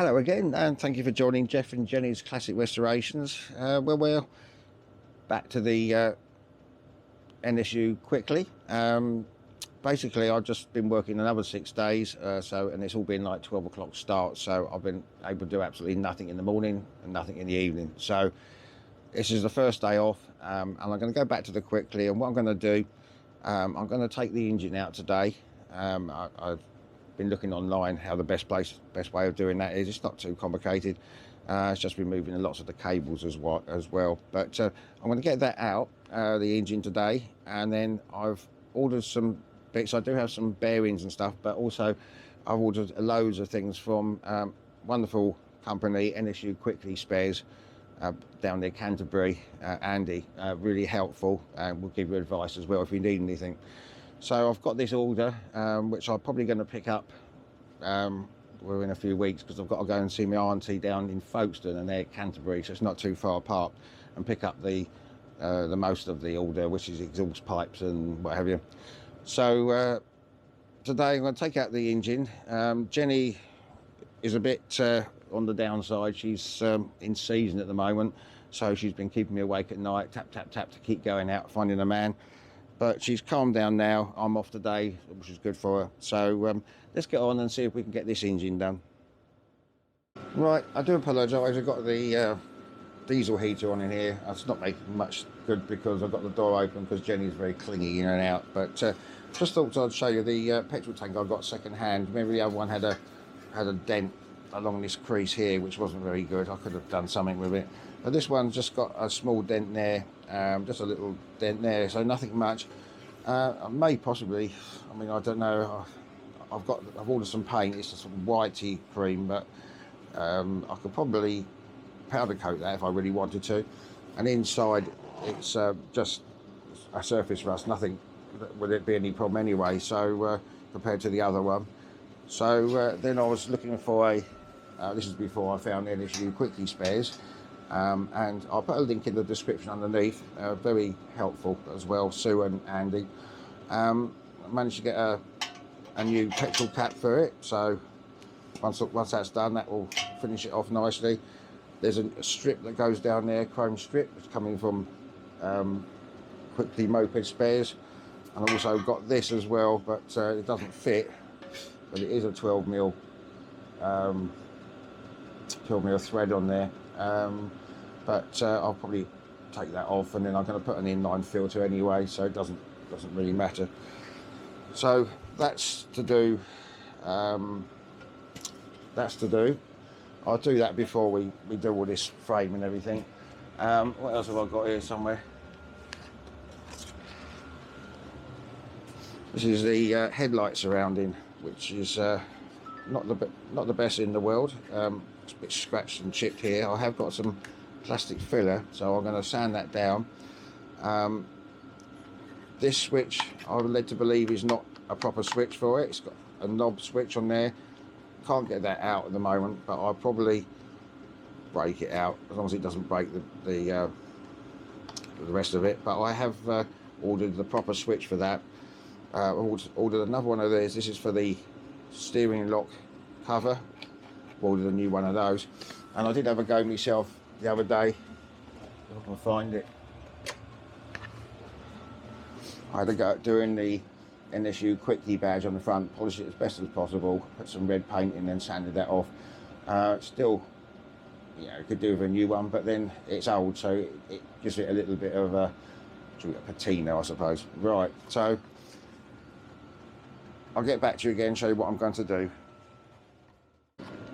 Hello again, and thank you for joining Jeff and Jenny's Classic Restorations. We're back to the NSU Quickly. Basically, I've just been working another 6 days, and it's all been like 12 o'clock start, so I've been able to do absolutely nothing in the morning and nothing in the evening. So this is the first day off, and I'm going to go back to the Quickly, and what I'm going to do, I'm going to take the engine out today. I've been looking online how the best way of doing that is. It's not too complicated. It's just removing lots of the cables as well. But I'm going to get that out, the engine today, and then I've ordered some bits. I do have some bearings and stuff, but also I've ordered loads of things from wonderful company NSU Quickly Spares down near Canterbury. Andy, really helpful, and will give you advice as well if you need anything. So I've got this order, which I'm probably going to pick up within a few weeks, because I've got to go and see my auntie down in Folkestone, and they're at Canterbury, so it's not too far apart, and pick up the most of the order, which is exhaust pipes and what have you. So today I'm going to take out the engine. Jenny is a bit on the downside. She's in season at the moment, so she's been keeping me awake at night, tap tap tap, to keep going out finding a man. But she's calmed down now. I'm off today, which is good for her. So let's get on and see if we can get this engine done. Right, I do apologise. I've got the diesel heater on in here. It's not making much good because I've got the door open, because Jenny's very clingy in and out. But just thought I'd show you the petrol tank I got second hand. Remember the other one had a dent along this crease here, which wasn't very good. I could have done something with it. But this one's just got a small dent there, just a little dent there, so nothing much. I may possibly, I mean, I don't know. I've ordered some paint. It's some whitey cream, but I could probably powder coat that if I really wanted to. And inside, it's just a surface rust. Nothing would it be any problem anyway. So compared to the other one. So then I was looking for a. This is before I found NSU Quickly Spares. And I'll put a link in the description underneath. Very helpful as well, Sue and Andy. I managed to get a new petrol cap for it, so once that's done, that will finish it off nicely. There's a strip that goes down there, chrome strip, it's coming from Quickly Moped Spares. And I've also got this as well, but it doesn't fit, but it is a 12mm thread on there. But I'll probably take that off, and then I'm going to put an inline filter anyway, so it doesn't really matter. So that's to do. I'll do that before we do all this frame and everything. What else have I got here somewhere? This is the headlight surrounding, which is not the best in the world. It's a bit scratched and chipped here. I have got some plastic filler, so I'm going to sand that down. This switch, I'm led to believe, is not a proper switch for it. It's got a knob switch on there. Can't get that out at the moment, but I'll probably break it out, as long as it doesn't break the rest of it. But I have ordered the proper switch for that. I ordered another one of these. This is for the steering lock cover. Ordered a new one of those, and I did have a go myself the other day. If I can find it, I had a go at doing the NSU Quickly badge on the front, polish it as best as possible, put some red paint in, and sanded that off. Still, you know, could do with a new one, but then it's old, so it gives it a little bit of a patina, I suppose. Right, so I'll get back to you again, show you what I'm going to do.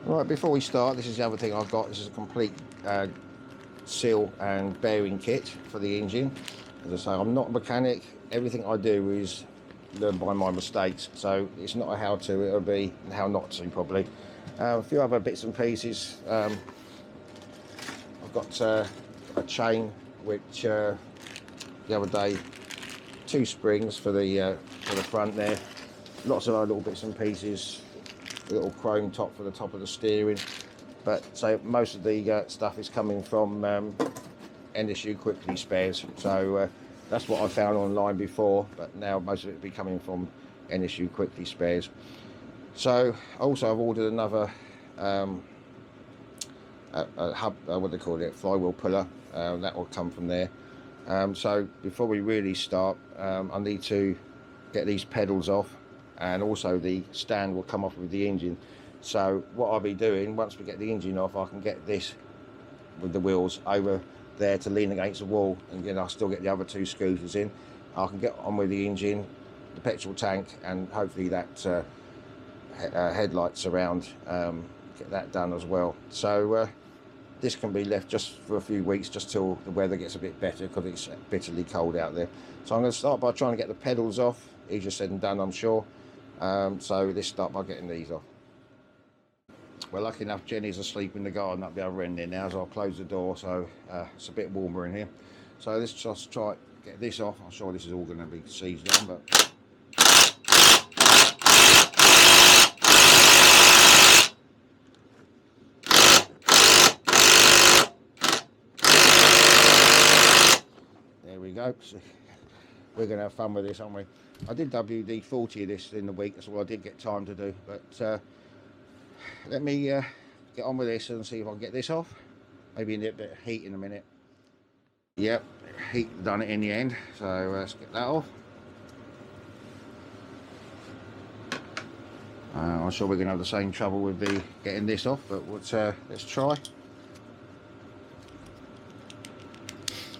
Right, before we start, this is the other thing I've got. This is a complete seal and bearing kit for the engine. As I say, I'm not a mechanic. Everything I do is learn by my mistakes, so it's not a how-to, it'll be how not to, probably. A few other bits and pieces. I've got a chain, which the other day, 2 springs for the front there. Lots of other little bits and pieces. A little chrome top for the top of the steering, but so most of the stuff is coming from NSU Quickly Spares. So that's what I found online before, but now most of it will be coming from NSU Quickly Spares. So also I've ordered another a hub, what do they call it, flywheel puller. That will come from there. So before we really start, I need to get these pedals off, and also the stand will come off with the engine. So what I'll be doing, once we get the engine off, I can get this with the wheels over there to lean against the wall, and again I'll still get the other two scooters in. I can get on with the engine, the petrol tank, and hopefully that headlights around, get that done as well. So this can be left just for a few weeks, just till the weather gets a bit better, because it's bitterly cold out there. So I'm going to start by trying to get the pedals off. Easier said than done, I'm sure. So let's start by getting these off. Well, lucky enough, Jenny's asleep in the garden up the other end there now, so I'll close the door, so it's a bit warmer in here. So let's just try get this off. I'm sure this is all going to be seized on, but there we go. So we're going to have fun with this, aren't we? I did WD-40 of this in the week, that's all I did get time to do, but let me get on with this and see if I can get this off. Maybe in a bit of heat in a minute. Yep, heat done it in the end, so let's get that off. I'm sure we're going to have the same trouble with the getting this off, but let's try.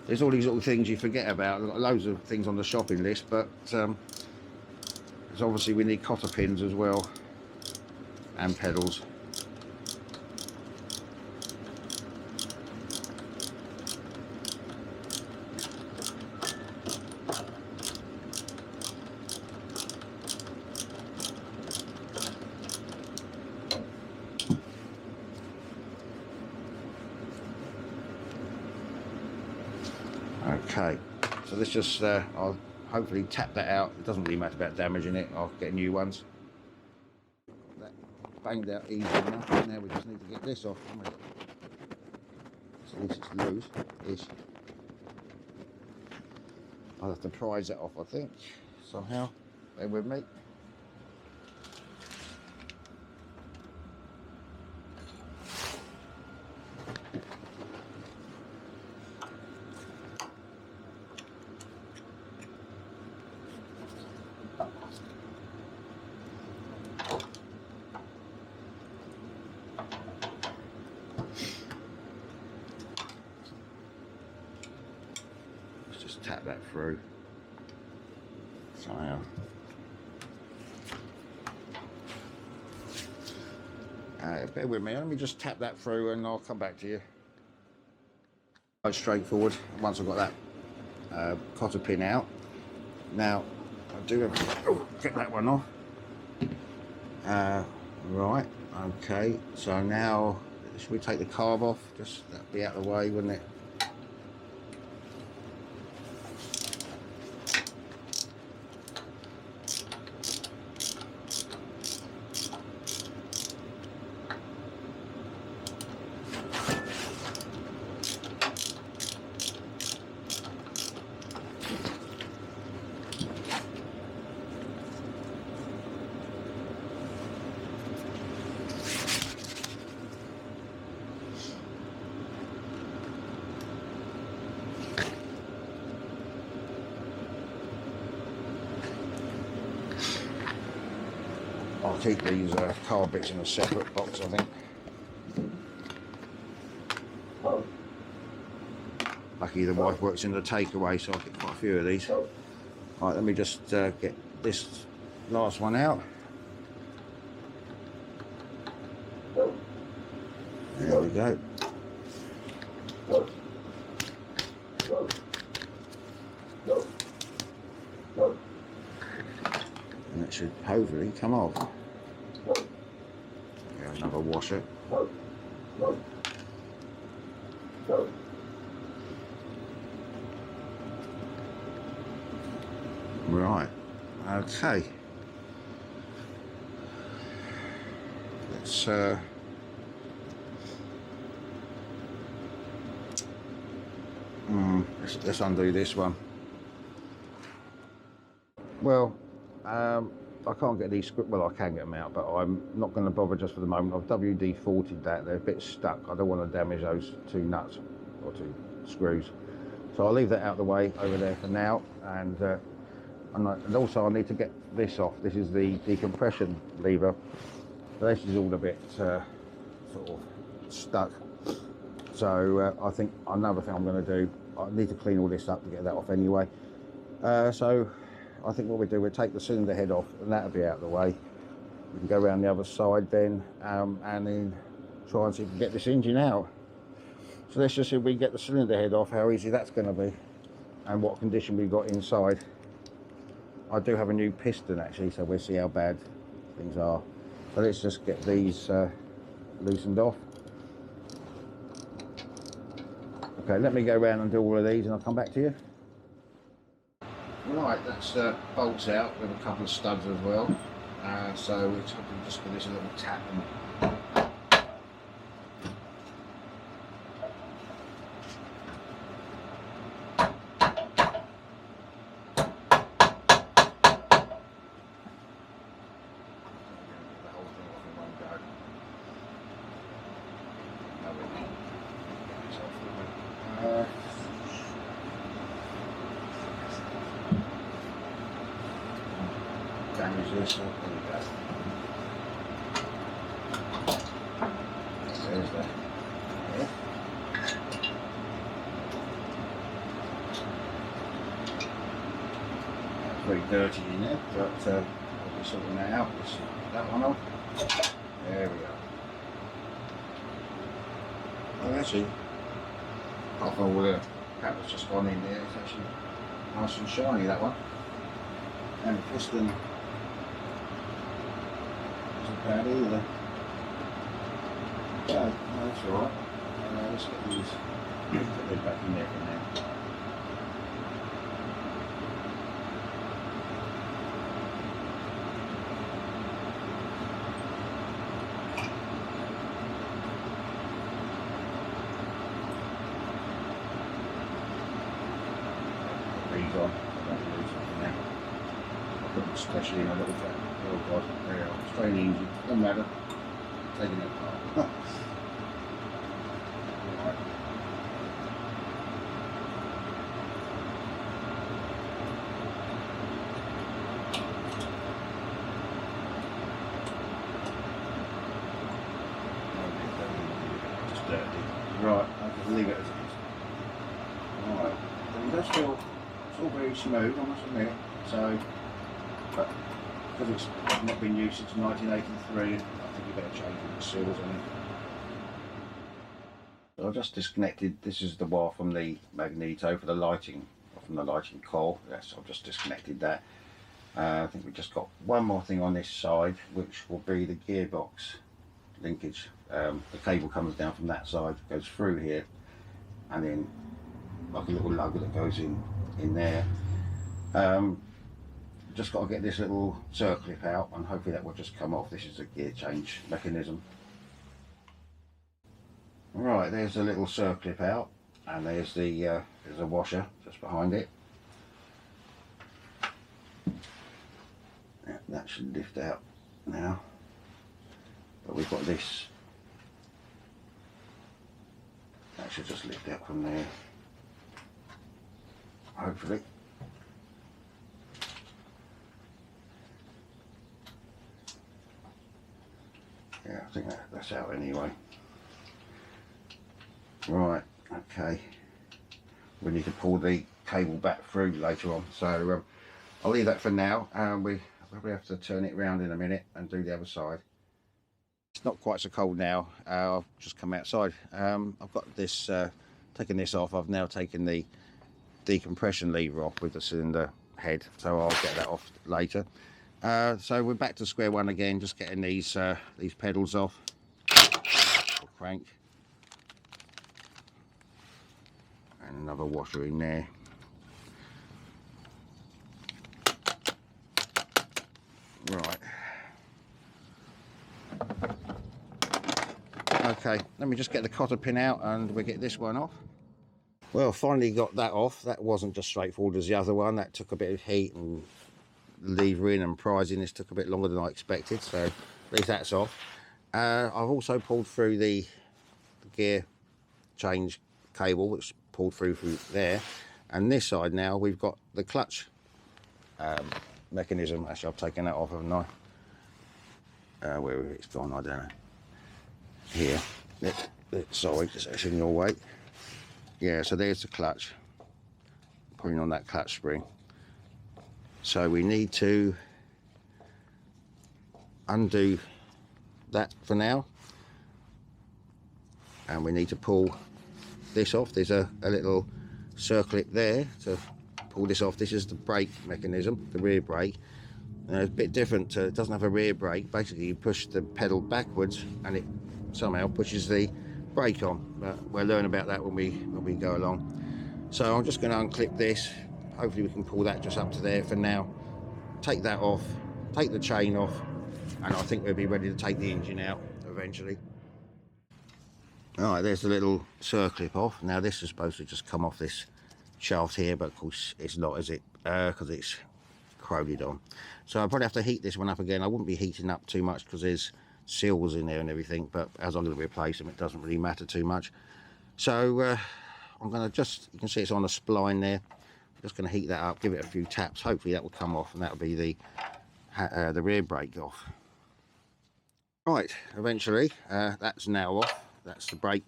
There's all these little things you forget about. I've got loads of things on the shopping list, but there's obviously we need cotter pins as well, and pedals. Okay, so let's just I'll hopefully tap that out. It doesn't really matter about damaging it. I'll get new ones. That banged out easy enough. Now we just need to get this off, don't we? So at least it's loose-ish. I'll have to prise that off, I think, somehow. Bear with me. Tap that through. So bear with me, let me just tap that through and I'll come back to you. Quite straightforward. Once I've got that cotter pin out, now I do have to get that one off. Right, okay, so now should we take the carb off? Just that'd be out of the way, wouldn't it? I'll keep these car bits in a separate box, I think. Lucky the wife works in the takeaway, so I'll get quite a few of these. Right, let me just get this last one out. There we go. And it should hopefully come off. There's another washer. Right, okay. Let's undo this one. Well, I can't get these, well, I can get them out, but I'm not going to bother just for the moment. I've WD-40'd that, they're a bit stuck. I don't want to damage those two nuts or two screws. So I'll leave that out of the way over there for now. And also I need to get this off. This is the decompression lever. This is all a bit sort of stuck. So I think another thing I'm going to do, I need to clean all this up to get that off anyway. So I think what we do, we'll take the cylinder head off and that'll be out of the way. We can go around the other side then and then try and see if we can get this engine out. So let's just see if we can get the cylinder head off, how easy that's going to be and what condition we've got inside. I do have a new piston actually, so we'll see how bad things are. So let's just get these loosened off. Okay, let me go around and do all of these and I'll come back to you. Right, that's bolts out with a couple of studs as well. So we're just give this a little tap and damage this. There we go. There's that. Yeah. That's very dirty in there, but I'll be sorting that out. Let's that one off. There we go. Oh, actually, apart from all the cap that's just gone in there, it's actually nice and shiny, that one. And the piston isn't bad either. Yeah, no, that's alright. Let's get these put those back in there for now. These on, don't lose something now. I'll put them especially in a little bit. Oh god, there we are. Straight easy, doesn't matter. Taking it apart. Right. Just dirty. Right, I'll just leave it as it is. Right, it does feel, it's all very smooth, I must admit. So, but because it's not been used since 1983, I think you better change the seals on it. So I've just disconnected, this is the wire from the magneto for the lighting, from the lighting coil. Yes, I've just disconnected that. I think we've just got one more thing on this side, which will be the gearbox linkage. The cable comes down from that side, goes through here, and then like a little lug that goes in there. Just got to get this little circlip out and hopefully that will just come off. This is a gear change mechanism. Right, there's a little circlip out and there's the there's a washer just behind it. Yeah, that should lift out now. But we've got this. That should just lift out from there. Hopefully. Yeah, I think that's out anyway. Right, okay. We need to pull the cable back through later on, so I'll leave that for now. We probably have to turn it around in a minute and do the other side. It's not quite so cold now. I've just come outside. I've got this, taken this off. I've now taken the decompression lever off with the cylinder head, so I'll get that off later. So we're back to square one again, just getting these pedals off. Crank. And another washer in there. Right. Okay, let me just get the cotter pin out and we'll get this one off. Well, finally got that off. That wasn't just straightforward as the other one. That took a bit of heat and the lever in and prizing. This took a bit longer than I expected, so at least that's off. I've also pulled through the gear change cable, which pulled through there, and this side now we've got the clutch mechanism. Actually, I've taken that off, haven't I? Where it's gone, I don't know. Here, sorry, it's in your way. Yeah, so there's the clutch, putting on that clutch spring. So we need to undo that for now, and we need to pull this off. There's a little circlip there to pull this off. This is the brake mechanism, the rear brake. It's a bit different. It doesn't have a rear brake. Basically, you push the pedal backwards and it somehow pushes the brake on, but we'll learn about that when we go along. So I'm just going to unclip this. Hopefully we can pull that just up to there for now. Take that off, take the chain off, and I think we'll be ready to take the engine out eventually. All right, there's the little circlip off. Now this is supposed to just come off this shaft here, but of course it's not, is it? Because it's corroded on. So I'll probably have to heat this one up again. I wouldn't be heating up too much because there's seals in there and everything, but as I'm going to replace them, it doesn't really matter too much. So I'm going to just, you can see it's on a spline there. I'm just going to heat that up, give it a few taps. Hopefully that will come off, and that'll be the rear brake off. Right, eventually that's now off. That's the brake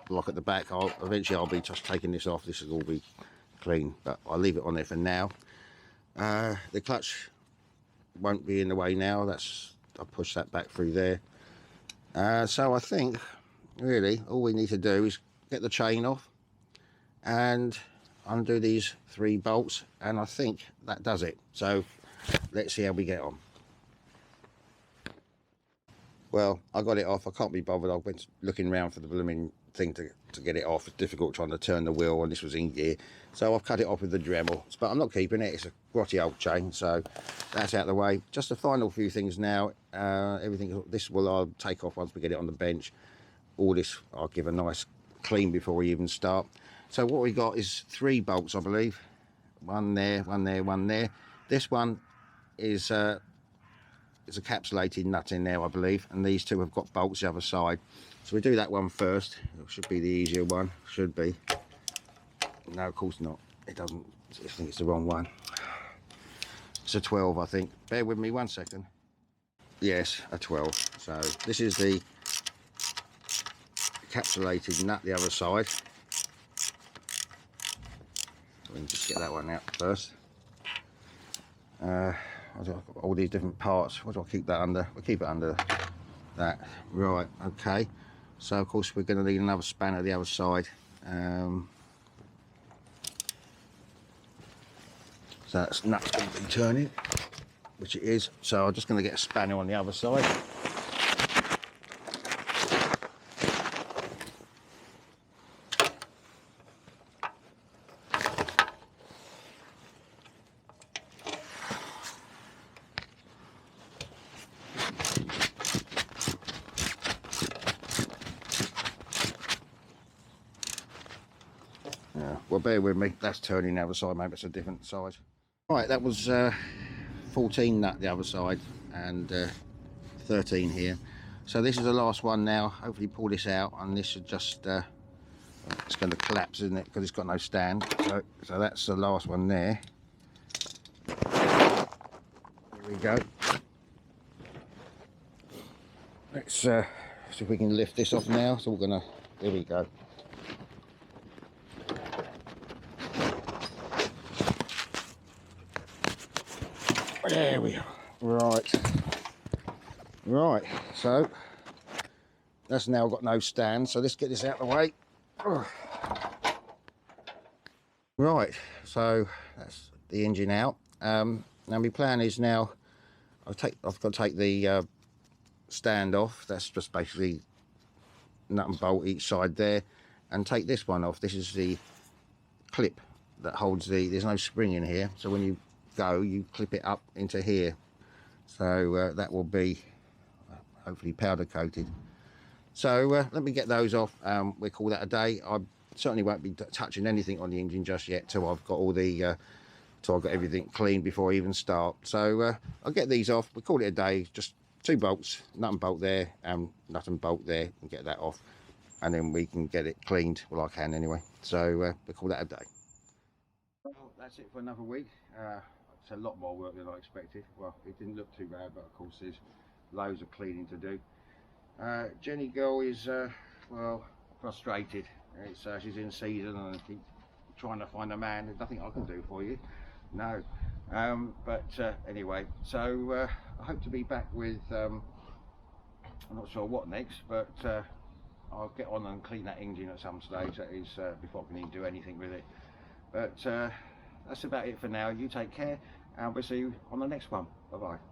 block at the back. Eventually I'll be just taking this off. This will all be clean, but I'll leave it on there for now. The clutch won't be in the way now. I'll push that back through there. So I think really all we need to do is get the chain off and undo these 3 bolts, and I think that does it. So let's see how we get on. Well, I got it off. I can't be bothered. I went looking around for the blooming thing to get it off. It's difficult trying to turn the wheel, and this was in gear. So I've cut it off with the Dremel, but I'm not keeping it. It's a grotty old chain, so that's out of the way. Just the final few things now. Everything, this I'll take off once we get it on the bench. All this I'll give a nice clean before we even start. So what we got is 3 bolts, I believe. One there, one there, one there. This one is it's a capsulated nut in there, I believe, and these 2 have got bolts the other side. So we do that one first. It should be the easier one. Should be. No, of course not. It doesn't. I think it's the wrong one. It's a 12, I think. Bear with me 1 second. Yes, a 12. So this is the capsulated nut the other side. We can just get that one out first. I've got all these different parts. What do I keep that under? We'll keep it under that. Right, okay. So of course we're going to need another spanner the other side. So that's nut's going to be turning, which it is. So I'm just going to get a spanner on the other side. Well, bear with me, that's turning the other side, maybe it's a different size. Right, that was 14 nut the other side and 13 here. So this is the last one now. Hopefully pull this out, and this should just, it's going to collapse, isn't it, because it's got no stand. So that's the last one there. Here we go. Let's see if we can lift this off now. So we're going to, there we go. There we are. Right, so that's now got no stand, so let's get this out of the way. Right, so that's the engine out. Now my plan is now I've got to take the stand off. That's just basically nut and bolt each side there, and take this one off. This is the clip that holds there's no spring in here, so when you go, you clip it up into here. So that will be hopefully powder coated. So let me get those off. We'll call that a day. I certainly won't be touching anything on the engine just yet till I've got all the till I got everything clean before I even start. So I'll get these off. We call it a day. Just 2 bolts, nut and bolt there, and nut and bolt there, and get that off, and then we can get it cleaned. Well, I can anyway. So we call that a day. Well, that's it for another week. It's a lot more work than I expected. Well, it didn't look too bad, but of course there's loads of cleaning to do. Jenny girl is well, frustrated. It's she's in season and keep trying to find a man. There's nothing I can do for you, no. But anyway, so I hope to be back with I'm not sure what next, but I'll get on and clean that engine at some stage. That is before I can even do anything with it. But that's about it for now. You take care, and we'll see you on the next one. Bye bye.